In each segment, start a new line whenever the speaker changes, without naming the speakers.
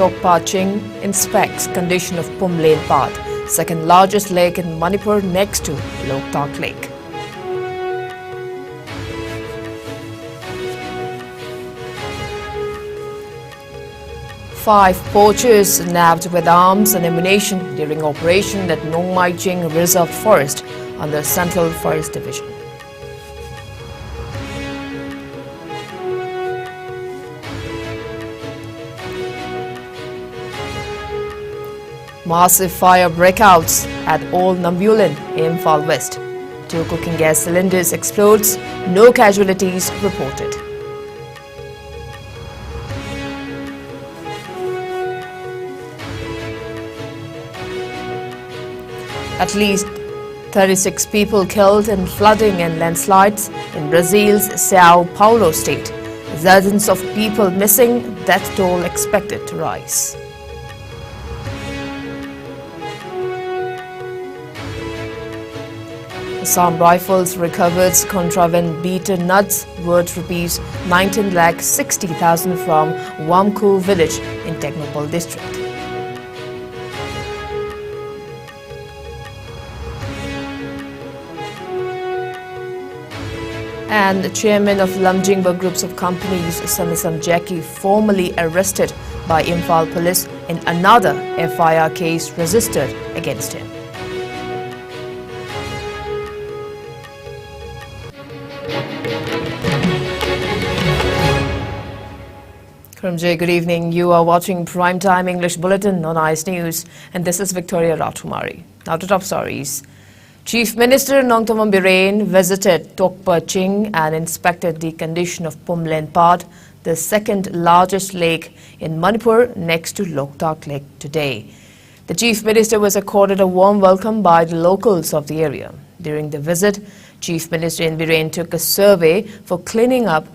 Tokpa Ching inspects condition of Pumlen Path, second largest lake in Manipur next to Loktak Lake. Five poachers nabbed with arms and ammunition during operation at Nongmai Ching Reserve Forest under Central Forest Division. Massive fire breakouts at Old Nambulan, Imphal West. 2 cooking gas cylinders explodes, no casualties reported. At least 36 people killed in flooding and landslides in Brazil's Sao Paulo state. Dozens of people missing, death toll expected to rise. Assam Rifles recovered contraband beaten nuts worth rupees 19,60,000 from Wamku village in Technopol district. And the chairman of Lamjingba groups of companies, Samisam Jackie, formally arrested by Imphal police in another FIR case registered against him. Karamjay, good evening. You are watching Primetime English Bulletin on ICE News, and this is Victoria RAJKUMARI. Now to top stories. Chief Minister Nongthombam Birren visited Tokpa Ching and inspected the condition of Pumlen Path, the second largest lake in Manipur next to Loktak Lake today. The Chief Minister was accorded a warm welcome by the locals of the area. During the visit, Chief Minister Birren took a survey for cleaning up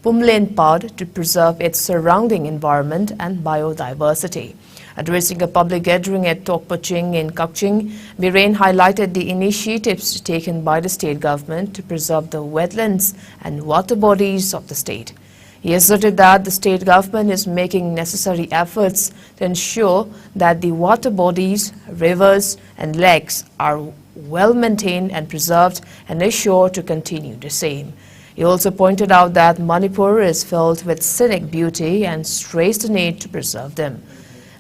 Pumlen Path to preserve its surrounding environment and biodiversity. Addressing a public gathering at Tokpa Ching in Kakching, Birren highlighted the initiatives taken by the state government to preserve the wetlands and water bodies of the state. He asserted that the state government is making necessary efforts to ensure that the water bodies, rivers and lakes are well maintained and preserved and is sure to continue the same. He also pointed out that Manipur is filled with scenic beauty and stressed the need to preserve them.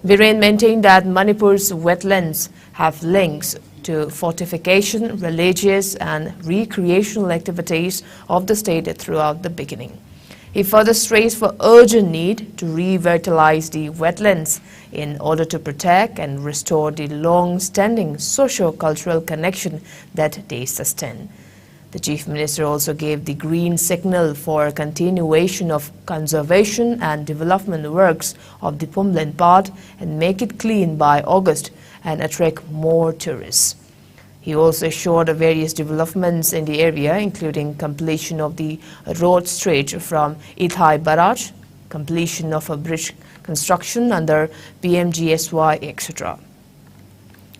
Birren maintained that Manipur's wetlands have links to fortification, religious and recreational activities of the state throughout the beginning. He further stressed for urgent need to revitalize the wetlands in order to protect and restore the long-standing socio-cultural connection that they sustain. The Chief Minister also gave the green signal for continuation of conservation and development works of the Pumlen Path and make it clean by August and attract more tourists. He also assured of various developments in the area, including completion of the road stretch from Ithai Barrage, completion of a bridge construction under PMGSY, etc.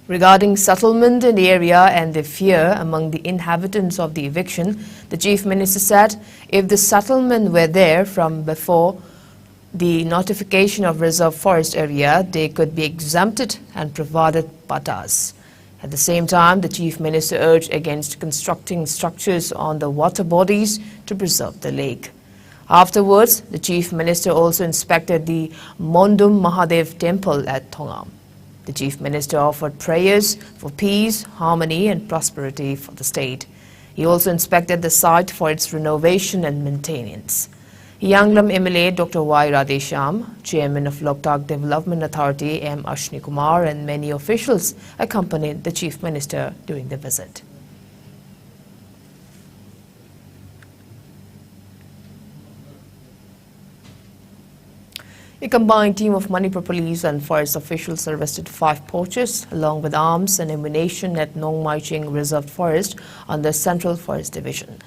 Regarding settlement in the area and the fear among the inhabitants of the eviction, the Chief Minister said if the settlement were there from before the notification of reserve forest area, they could be exempted and provided patas. At the same time, the Chief Minister urged against constructing structures on the water bodies to preserve the lake. Afterwards, the Chief Minister also inspected the Mondum Mahadev temple at Thongam. The Chief Minister offered prayers for peace, harmony and prosperity for the state. He also inspected the site for its renovation and maintenance. Yanglam MLA Dr. Y. Radhesham, Chairman of Loktak Development Authority M. Ashni Kumar and many officials accompanied the Chief Minister during the visit. A combined team of Manipur police and forest officials arrested 5 poachers along with arms and ammunition at Nongmai Ching Reserve Forest under Central Forest Division.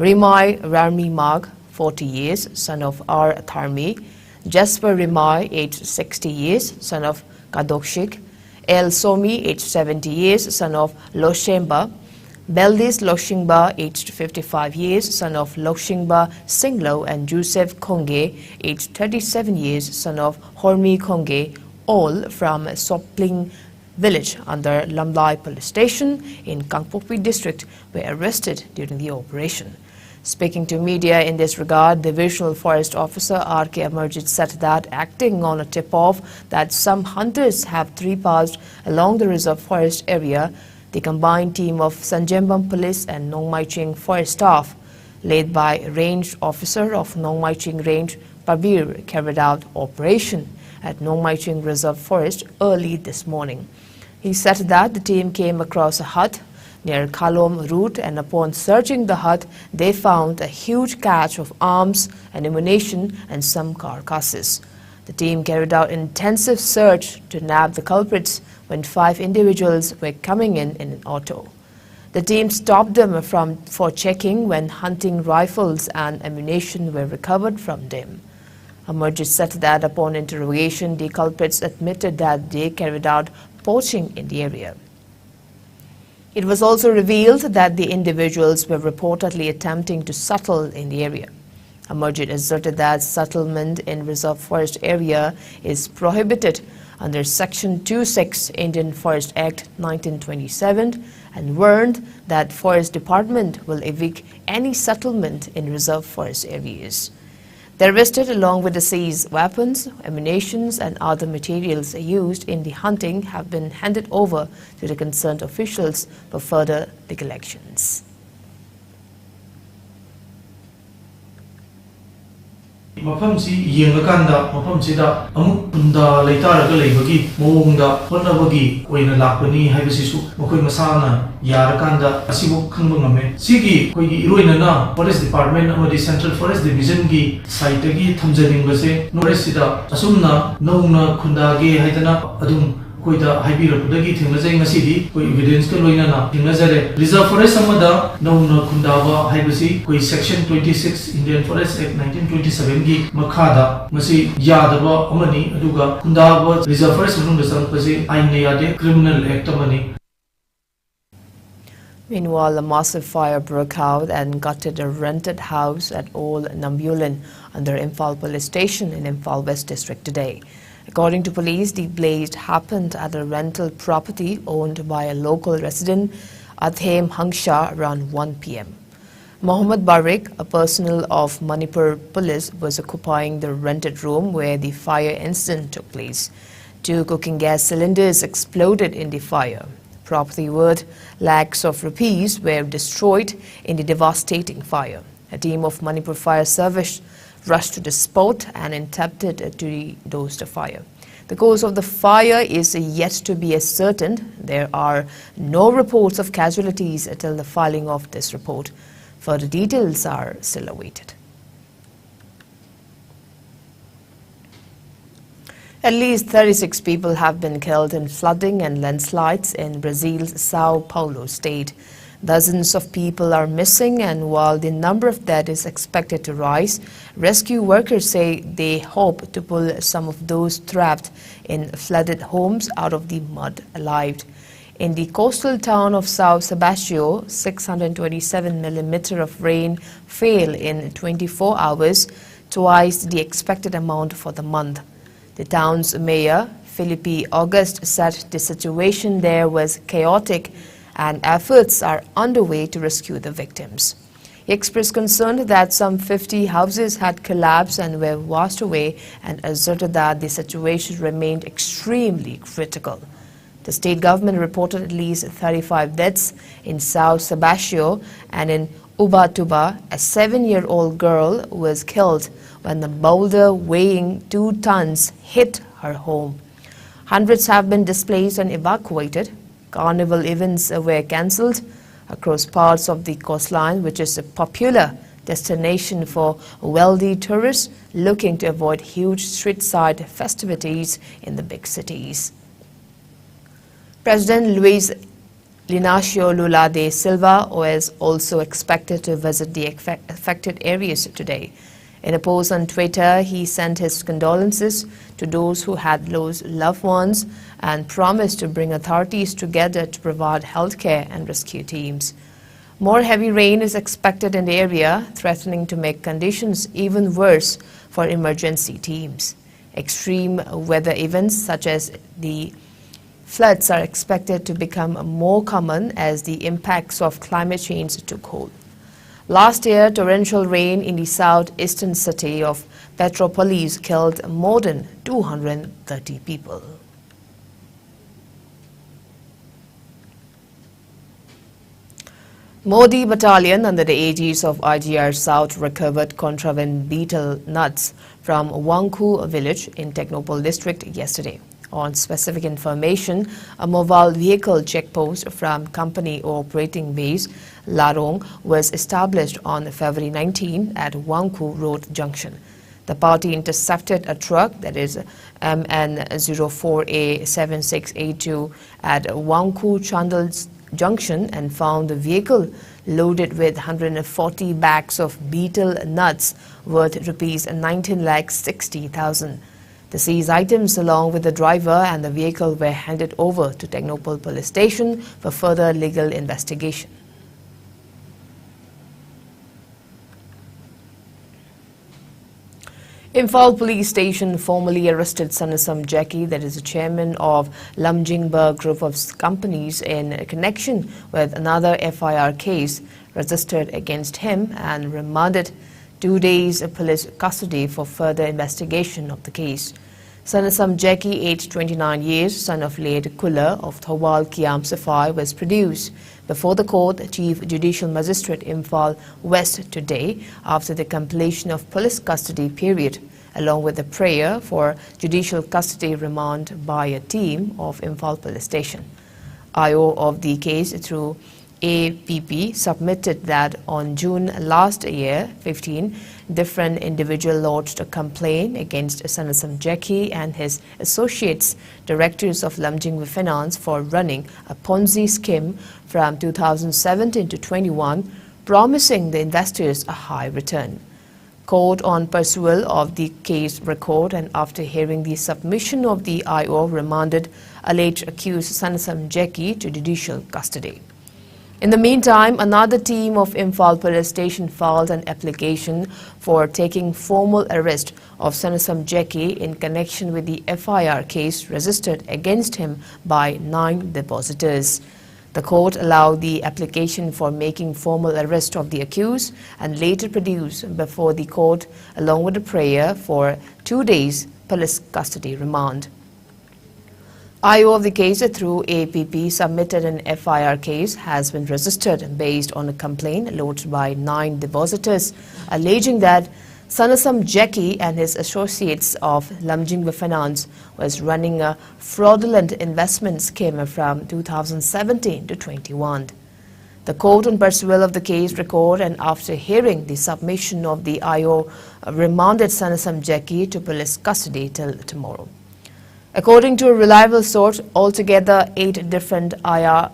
Rimai Rarmi Mag, 40 years, son of R. Tharmi; Jasper Rimai, aged 60 years, son of Kadokshik; El Somi, aged 70 years, son of Loshemba; Beldis Loshingba, aged 55 years, son of Loshingba Singlo, and Joseph Konge, aged 37 years, son of Hormi Konge, all from Sopling village under Lamlai police station in Kangpokpi district, were arrested during the operation. Speaking to media in this regard, Divisional Forest Officer R.K. Amarjit said that acting on a tip-off that some hunters have trespassed along the reserve forest area, the combined team of Sanjembam Police and Nongmaiching Forest staff, led by Range Officer of Nongmaiching Range, Pabir, carried out operation at Nongmaiching Reserve Forest early this morning. He said that the team came across a hut near Kalom route, and upon searching the hut, they found a huge cache of arms and ammunition and some carcasses. The team carried out intensive search to nab the culprits when 5 individuals were coming in an auto. The team stopped them for checking when hunting rifles and ammunition were recovered from them. Amarjit said that upon interrogation, the culprits admitted that they carried out poaching in the area. It was also revealed that the individuals were reportedly attempting to settle in the area. Amarjit asserted that settlement in reserve forest area is prohibited under Section 26 Indian Forest Act 1927 and warned that Forest Department will evict any settlement in reserve forest areas. The arrested, along with the seized weapons, ammunition and other materials used in the hunting, have been handed over to the concerned officials for further legal actions.
Mafamsi yengakanda mafamsida amuk punda leitaraga leibagi mawongda honnabagi oina lakpani haibasisu mokoi masana yarakanda asibu khangba ngame sigi koigi iroinana forest department amadi central forest division gi site gi thamjaningbase noresida asumna nongna khundage haidana adum koida haibirapudagi thinglajai ngasidi koi evidence ka loinana thinglajare reserve forest amada nongna khundaba haibasi koi section 26 Indian Forest Act 1927 gi makhada masi yadaba amani aduga khundaba reserve forest manungda sarangpase aine yade criminal act amani.
Meanwhile, a massive fire broke out and gutted a rented house at Old Nambulan under Imphal police station in Imphal West district today. According to police, the blaze happened at a rental property owned by a local resident, Adhem Hangsha, around 1 p.m. Mohammed Barik, a personnel of Manipur police, was occupying the rented room where the fire incident took place. 2 cooking gas cylinders exploded in the fire. Property worth lakhs of rupees were destroyed in the devastating fire. A team of Manipur Fire Service rushed to the spot and attempted to douse the fire. The cause of the fire is yet to be ascertained. There are no reports of casualties until the filing of this report. Further details are still awaited. At least 36 people have been killed in flooding and landslides in Brazil's Sao Paulo state. Dozens of people are missing, and while the number of dead is expected to rise, rescue workers say they hope to pull some of those trapped in flooded homes out of the mud alive. In the coastal town of Sao Sebastião, 627 millimeters of rain fell in 24 hours, twice the expected amount for the month. The town's mayor, Felipe August, said the situation there was chaotic and efforts are underway to rescue the victims. He expressed concern that some 50 houses had collapsed and were washed away and asserted that the situation remained extremely critical. The state government reported at least 35 deaths in Sao Sebastião, and in Ubatuba, a 7-year-old girl was killed when a boulder weighing 2 tons hit her home. Hundreds have been displaced and evacuated. Carnival events were cancelled across parts of the coastline, which is a popular destination for wealthy tourists looking to avoid huge street-side festivities in the big cities. President Luiz Inácio Lula da Silva was also expected to visit the affected areas today. In a post on Twitter, he sent his condolences to those who had lost loved ones and promised to bring authorities together to provide healthcare and rescue teams. More heavy rain is expected in the area, threatening to make conditions even worse for emergency teams. Extreme weather events such as the floods are expected to become more common as the impacts of climate change took hold. Last year, torrential rain in the southeastern city of Petropolis killed more than 230 people. Modi Battalion under the aegis of IGR South recovered contraband betel nuts from Wangku village in Technopole district yesterday. On specific information, a mobile vehicle checkpost from company operating base Larong was established on February 19 at Wangku Road Junction. The party intercepted a truck that is MN04A7682 at Wangku Chandal Junction and found the vehicle loaded with 140 bags of betel nuts worth Rs 19,60,000. The seized items along with the driver and the vehicle were handed over to Technopole police station for further legal investigation. Imphal police station formally arrested Sanasam Jackie, that is the chairman of Lumjingba group of companies, in connection with another FIR case registered against him and remanded 2 days police custody for further investigation of the case. Sanasam Jackie, aged 29 years, son of late Kula of Thawal Kiam Safai, was produced before the court Chief Judicial Magistrate Imphal West today after the completion of police custody period, along with a prayer for judicial custody remand by a team of Imphal Police Station. IO of the case through APP submitted that on June last year, 15 different individuals lodged a complaint against Sanasam Jackie and his associates, directors of Lumjingba Finance, for running a Ponzi scheme from 2017 to 21, promising the investors a high return. Court on pursuit of the case record and after hearing the submission of the IO remanded alleged accused Sanasam Jackie to judicial custody. In the meantime, another team of Imphal Police Station filed an application for taking formal arrest of Sanasam Jackie in connection with the FIR case registered against him by 9 depositors. The court allowed the application for making formal arrest of the accused and later produced before the court along with a prayer for 2 days police custody remand. IO of the case through APP submitted an FIR case has been registered based on a complaint lodged by 9 depositors alleging that Sanasam Jackie and his associates of Lumjingba Finance was running a fraudulent investment scheme from 2017 to 21. The court on pursuit of the case record and after hearing the submission of the IO remanded Sanasam Jackie to police custody till tomorrow. According to a reliable source, altogether 8 different FIR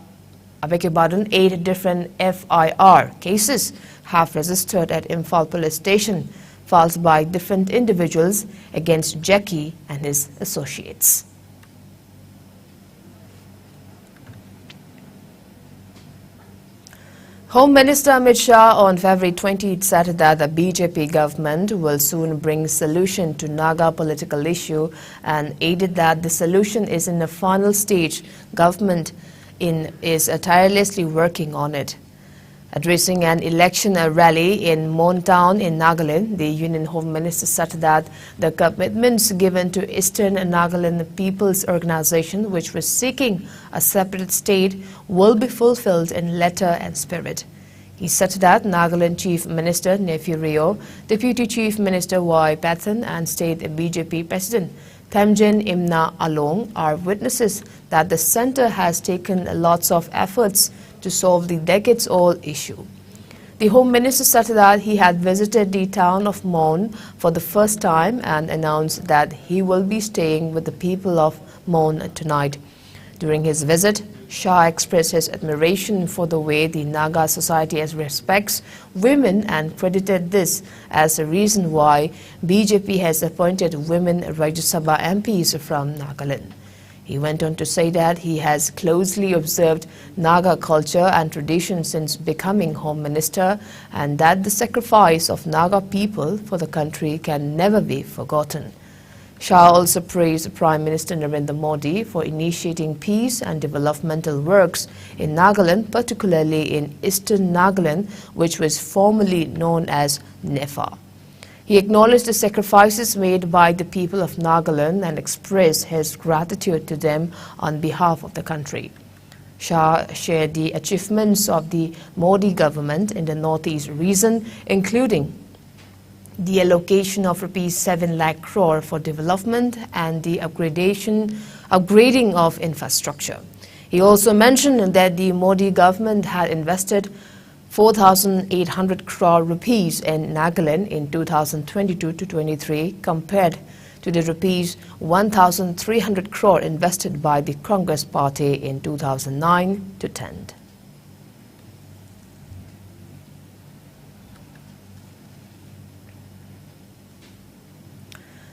cases have registered at Imphal Police Station, filed by different individuals against Jackie and his associates. Home Minister Amit Shah on February 20 said that the BJP government will soon bring solution to Naga political issue and added that the solution is in the final stage. Government is tirelessly working on it. Addressing an election rally in Mon Town in Nagaland, the Union Home Minister said that the commitments given to Eastern Nagaland People's Organization, which was seeking a separate state, will be fulfilled in letter and spirit. He said that Nagaland Chief Minister Nephew Rio, Deputy Chief Minister Y. Pathan and State BJP President Thamjen Imna Along are witnesses that the centre has taken lots of efforts to solve the decades-old issue. The Home Minister said that he had visited the town of Mon for the first time and announced that he will be staying with the people of Mon tonight. During his visit, Shah expressed his admiration for the way the Naga society respects women and credited this as the reason why BJP has appointed women Rajya Sabha MPs from Nagaland. He went on to say that he has closely observed Naga culture and tradition since becoming Home Minister, and that the sacrifice of Naga people for the country can never be forgotten. Shah also praised Prime Minister Narendra Modi for initiating peace and developmental works in Nagaland, particularly in eastern Nagaland, which was formerly known as Nefa. He acknowledged the sacrifices made by the people of Nagaland and expressed his gratitude to them on behalf of the country. Shah shared the achievements of the Modi government in the northeast region, including the allocation of Rs 7 lakh crore for development and the upgrading of infrastructure. He also mentioned that the Modi government had invested 4,800 crore rupees in Nagaland in 2022-23 compared to the rupees 1,300 crore invested by the Congress party in 2009-10.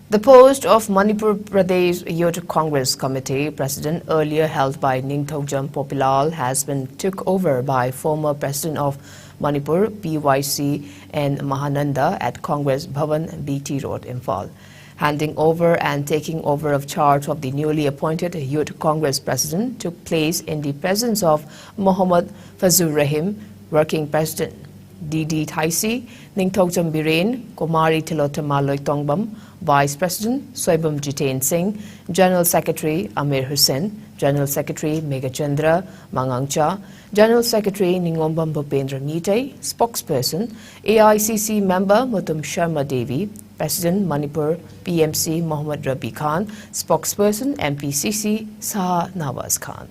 The post of Manipur Pradesh Youth Congress Committee President, earlier held by Ningthokjam Popilal, has been took over by former President of Manipur, PYC, and Mahananda at Congress Bhavan, BT Road, Imphal. Handing over and taking over of charge of the newly appointed Youth Congress President took place in the presence of Mohammad Fazur Rahim, Working President, D.D. Thaisi, Ningthokjam Biren, Kumari Tilotama Loitongbam, Vice President Soibam Jitain Singh, General Secretary Amir Hussain, General Secretary Megachandra Mangangcha, General Secretary Ningombam Bhupendra Mitay, Spokesperson AICC Member Mutum Sharma Devi, President Manipur PMC Mohammad Rabi Khan, Spokesperson MPCC Saha Nawaz Khan.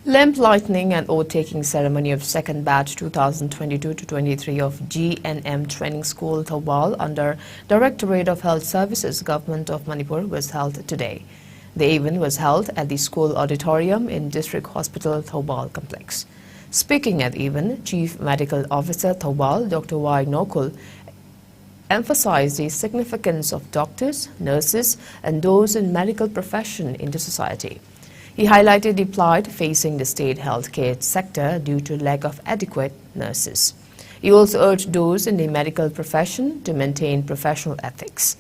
Lamp lighting and oath-taking ceremony of second batch 2022-23 of GNM Training School Thobal under Directorate of Health Services, Government of Manipur was held today. The event was held at the school auditorium in District Hospital Thobal Complex. Speaking at the event, Chief Medical Officer Thobal, Dr. Y. Nokul, emphasized the significance of doctors, nurses, and those in medical profession in the society. He highlighted the plight facing the state healthcare sector due to lack of adequate nurses. He also urged those in the medical profession to maintain professional ethics.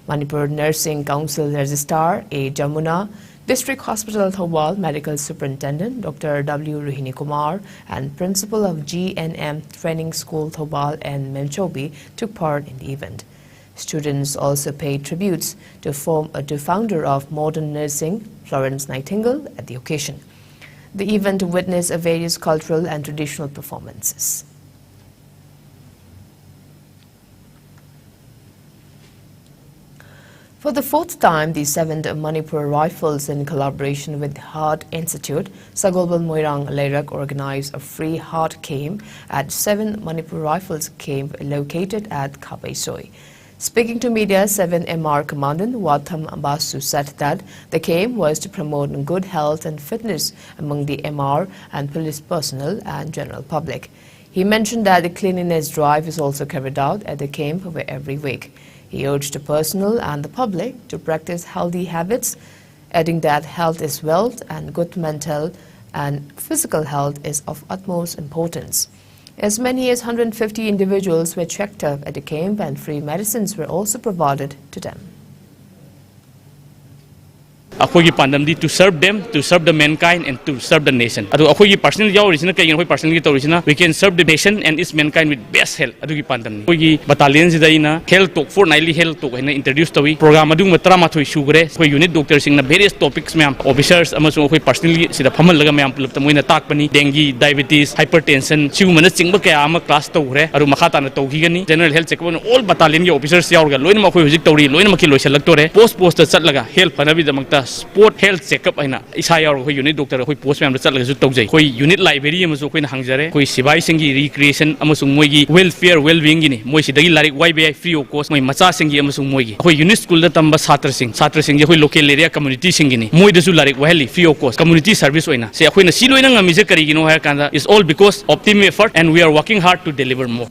Manipur Nursing Council Registrar A. Jamuna, District Hospital Thobal Medical Superintendent Dr. W. Rohini Kumar, and Principal of GNM Training School Thobal and Menchobi took part in the event. Students also paid tributes to founder of modern nursing, Florence Nightingale, at the occasion. The event witnessed various cultural and traditional performances. For the fourth time, the 7th Manipur Rifles, in collaboration with Heart Institute, Sagolbal Moirang Leirak, organized a free heart camp at 7 Manipur Rifles camp located at Kabaisoi. Speaking to media, 7 MR Commandant Watham Basu said that the camp was to promote good health and fitness among the MR and police personnel and general public. He mentioned that the cleanliness drive is also carried out at the camp every week. He urged the personnel and the public to practice healthy habits, adding that health is wealth and good mental and physical health is of utmost importance. As many as 150 individuals were checked up at the camp and free medicines were also provided to them.
Akogi pandamdi to serve them, to serve the mankind, and to serve the nation. Adu akogi personal yaw original kay akogi personally to original. We can serve the nation and its mankind with best health. Adugi pandamni. Akogi battalion sida ina health talk for nightly health talk ina introduce tawi program adung matra mathui sugre. Akogi unit doctor sing na various topics mayam officers amasung akogi personally sida phamal laga mayam pulap tamoina takpani dengue, diabetes, hypertension, siu manas chingba kaya ama class to hore. Aru makhata na to gigani general health checkup all battalion ke officers yaw ga loina ma akogi hujik tawri loina ma ki loisalak tore post chat laga health panabi damakta sport health checkup aina isa yaw ko unit doctor ko post mayam chat laga ju tawjai ko unit library amasu ko na hangjare ko sibai singi recreation amasung moigi welfare well-being gini moi sidagi larik YBI free of cost moi macha singi amasung moigi ko unit school da tamba satra sing je ko local area community singini moi da ju larik waheli free of cost community service oina se akoina si loina ngami je kari gino ha kanda is all because of team effort and we are working hard to deliver more.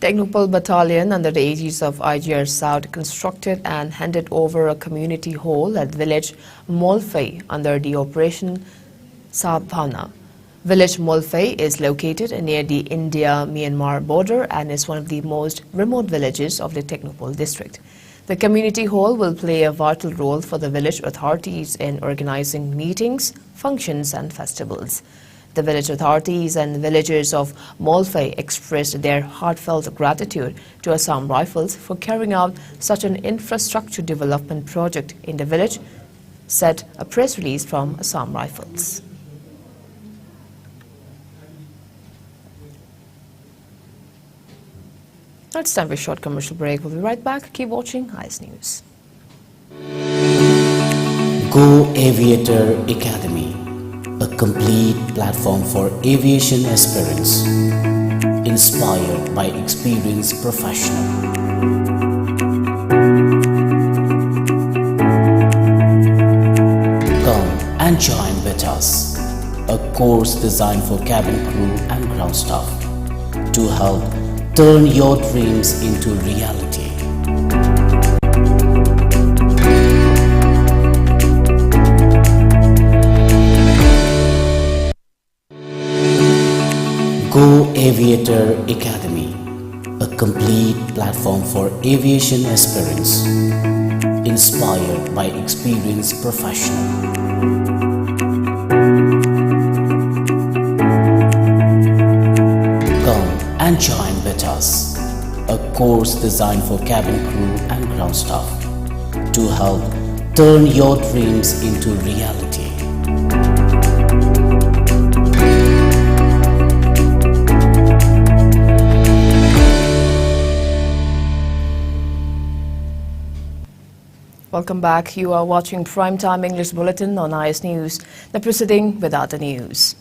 Technopol Battalion under the aegis of IGR South constructed and handed over a community hall at village Molfei under the Operation Sadhana. Village Molfei is located near the India-Myanmar border and is one of the most remote villages of the Technopol district. The community hall will play a vital role for the village authorities in organizing meetings, functions and festivals. The village authorities and villagers of Molfei expressed their heartfelt gratitude to Assam Rifles for carrying out such an infrastructure development project in the village, said a press release from Assam Rifles. Now it's time for a short commercial break. We'll be right back. Keep watching ICE News.
Go Aviator Academy, a complete platform for aviation aspirants, inspired by experienced professionals. Come and join with us, a course designed for cabin crew and ground staff to help turn your dreams into reality. Go Aviator Academy, a complete platform for aviation aspirants, inspired by experienced professionals. Come and join with us, a course designed for cabin crew and ground staff to help turn your dreams into reality.
Welcome back. You are watching Primetime English Bulletin on ICE News. Now proceeding with other news.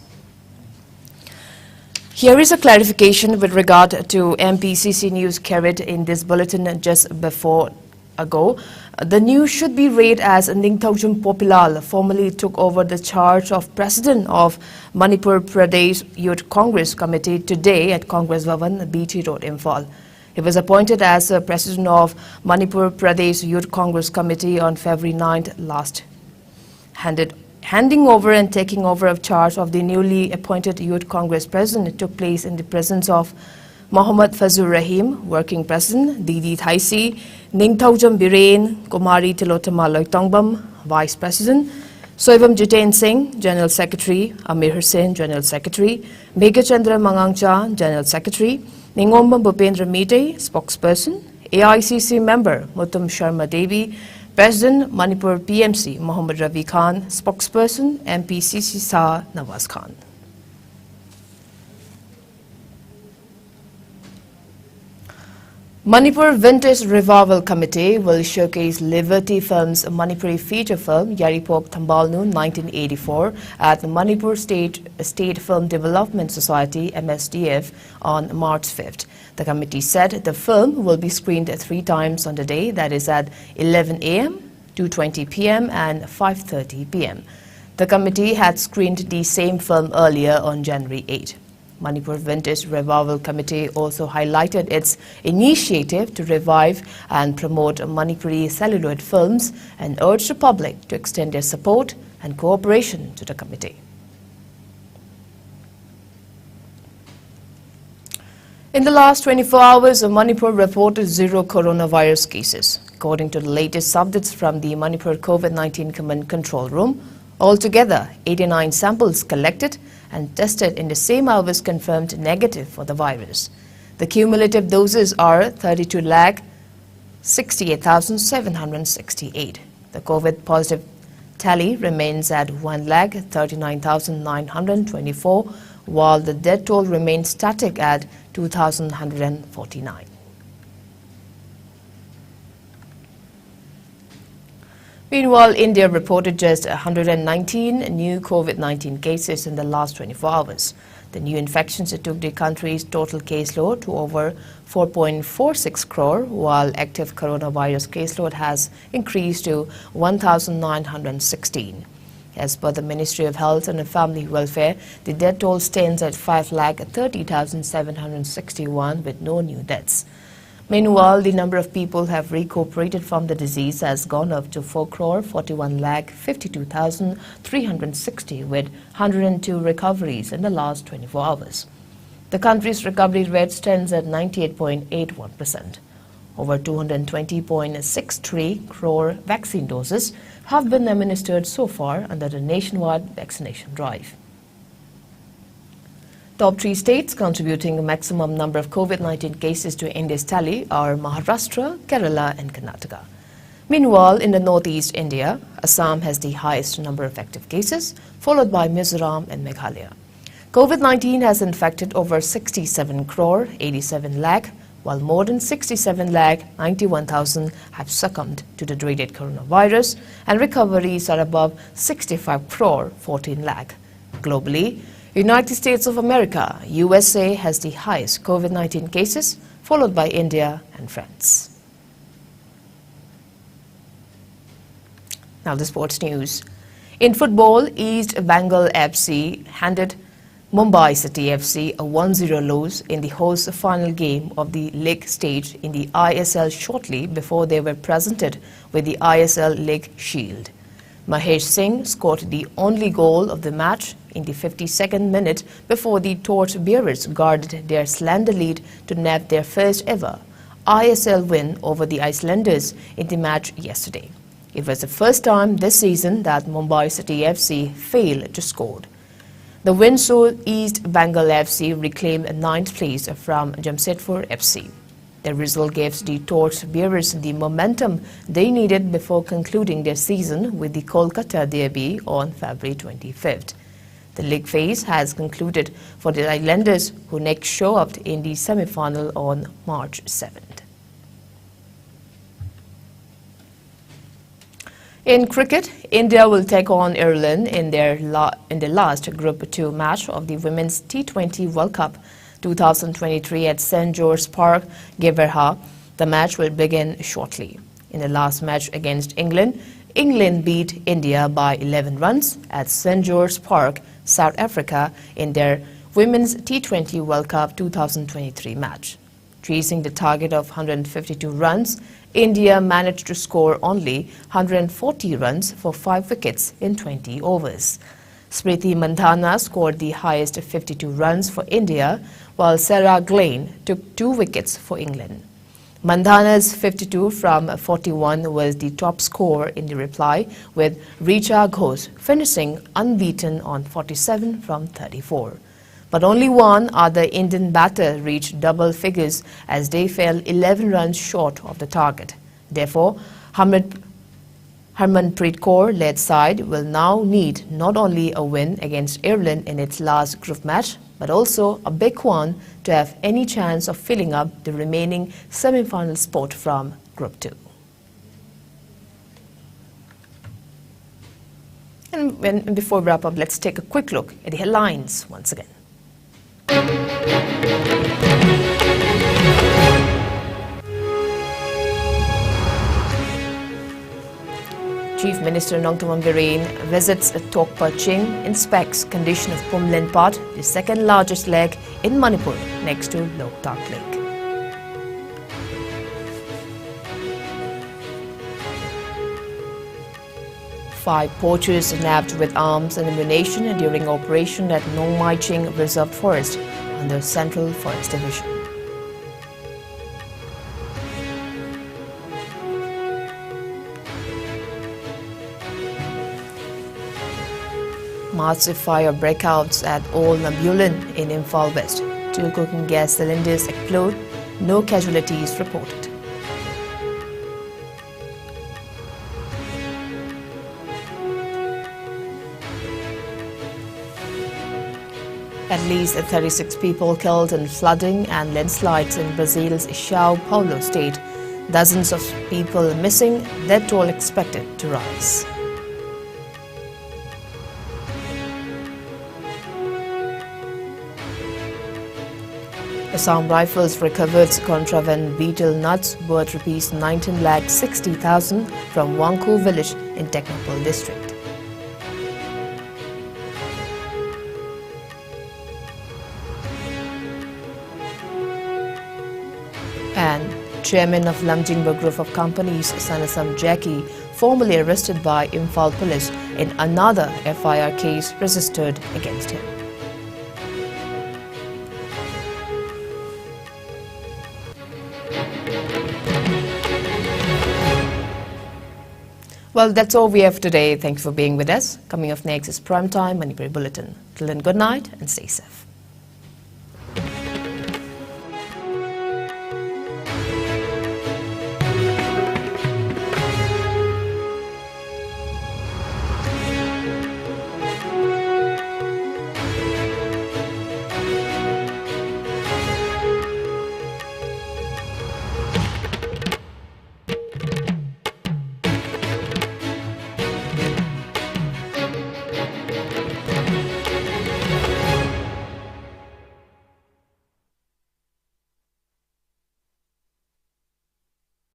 Here is a clarification with regard to MPCC news carried in this bulletin just before ago. The news should be read as Ningthaujum Popilal formally took over the charge of President of Manipur Pradesh Youth Congress Committee today at Congress Bhavan, BT Road, Imphal. He was appointed as President of Manipur Pradesh Youth Congress Committee on February 9th last. Handing over and taking over of charge of the newly appointed Youth Congress President took place in the presence of Mohammad Fazur Rahim, Working President, Didi Thaisi, Ningthaujam Birain, Kumari Tilotama Loitongbam, Vice President, Soivam Jitain Singh, General Secretary, Amir Hussain, General Secretary, Megachandra Mangangcha, General Secretary, Ningombam Bhupendra Mite, Spokesperson, AICC Member Mutum Sharma Devi, President Manipur PMC Mohammad Ravi Khan, Spokesperson MPCC Sa Nawaz Khan. Manipur Vintage Revival Committee will showcase Liberty Films' Manipuri feature film Yaripok Thambalnu 1984 at the Manipur State Film Development Society MSDF on March 5th. The committee said the film will be screened 3 times on the day, that is at 11 a.m., 2:20 p.m. and 5:30 p.m. The committee had screened the same film earlier on January 8. Manipur Vintage Revival Committee also highlighted its initiative to revive and promote Manipuri celluloid films and urged the public to extend their support and cooperation to the committee. In the last 24 hours, Manipur reported 0 coronavirus cases. According to the latest updates from the Manipur COVID-19 Command Control Room, altogether 89 samples collected and tested in the same hours confirmed negative for the virus. The cumulative doses are 32,68,768. The COVID positive tally remains at 1,39,924, while the death toll remains static at 2,149. Meanwhile, India reported just 119 new COVID-19 cases in the last 24 hours. The new infections took the country's total caseload to over 4.46 crore, while active coronavirus caseload has increased to 1,916. As per the Ministry of Health and Family Welfare, the death toll stands at 5,30,761 with no new deaths. Meanwhile, the number of people who have recuperated from the disease has gone up to 4,41,52,360 with 102 recoveries in the last 24 hours. The country's recovery rate stands at 98.81%. Over 220.63 crore vaccine doses have been administered so far under the nationwide vaccination drive. Top 3 states contributing a maximum number of COVID-19 cases to India's tally are Maharashtra, Kerala and Karnataka. Meanwhile, in the northeast India, Assam has the highest number of active cases, followed by Mizoram and Meghalaya. COVID-19 has infected over 67 crore 87 lakh, while more than 67 lakh 91,000 have succumbed to the dreaded coronavirus, and recoveries are above 65 crore 14 lakh. Globally, United States of America, USA, has the highest COVID-19 cases, followed by India and France. Now the sports news. In football, East Bengal FC handed Mumbai City FC a 1-0 loss in the host final game of the league stage in the ISL shortly before they were presented with the ISL League Shield. Mahesh Singh scored the only goal of the match in the 52nd minute before the torch-bearers guarded their slender lead to nab their first ever ISL win over the Icelanders in the match yesterday. It was the first time this season that Mumbai City FC failed to score. The win saw East Bengal FC reclaim 9th place from Jamshedpur FC. The result gave the torch-bearers the momentum they needed before concluding their season with the Kolkata derby on February 25th. The league phase has concluded for the Islanders, who next show up in the semi-final on March 7th. In cricket, India will take on Ireland in the last Group 2 match of the Women's T20 World Cup 2023 at St. George's Park, Gibraltar. The match will begin shortly. In the last match against England, England beat India by 11 runs at St. George's Park, South Africa in their Women's T20 World Cup 2023 match. Chasing the target of 152 runs, India managed to score only 140 runs for 5 wickets in 20 overs. Smriti Mandhana scored the highest 52 runs for India, while Sarah Gleyn took 2 wickets for England. Mandhana's 52 from 41 was the top score in the reply, with Richa Ghosh finishing unbeaten on 47 from 34. But only one other Indian batter reached double figures as they fell 11 runs short of the target. Therefore, Harmanpreet Kaur-led side will now need not only a win against Ireland in its last group match, but also a big one to have any chance of filling up the remaining semi-final spot from Group 2. And before we wrap up, let's take a quick look at the headlines once again. Chief Minister Nongthammam Birren visits Tokpa Ching, inspects condition of Pumlen Pat, the second largest lake in Manipur, next to Loktak Lake. Five poachers nabbed with arms and ammunition during operation at Nong Mai Ching Reserve Forest under Central Forest Division. Massive fire breakouts at Old Nabulin in Imphal West. 2 cooking gas cylinders explode. No casualties reported. At least 36 people killed in flooding and landslides in Brazil's Sao Paulo state. Dozens of people missing, death toll expected to rise. Assam Rifles recovered contraband betel nuts worth ₹19,60,000 from Wangku village in Technopole district. And chairman of Lamjingba Group of Companies, Sanasam Jackie, formally arrested by Imphal police in another FIR case registered against him. Well, that's all we have today. Thanks for being with us. Coming up next is Primetime Manipuri Bulletin. Till then, good night and stay safe.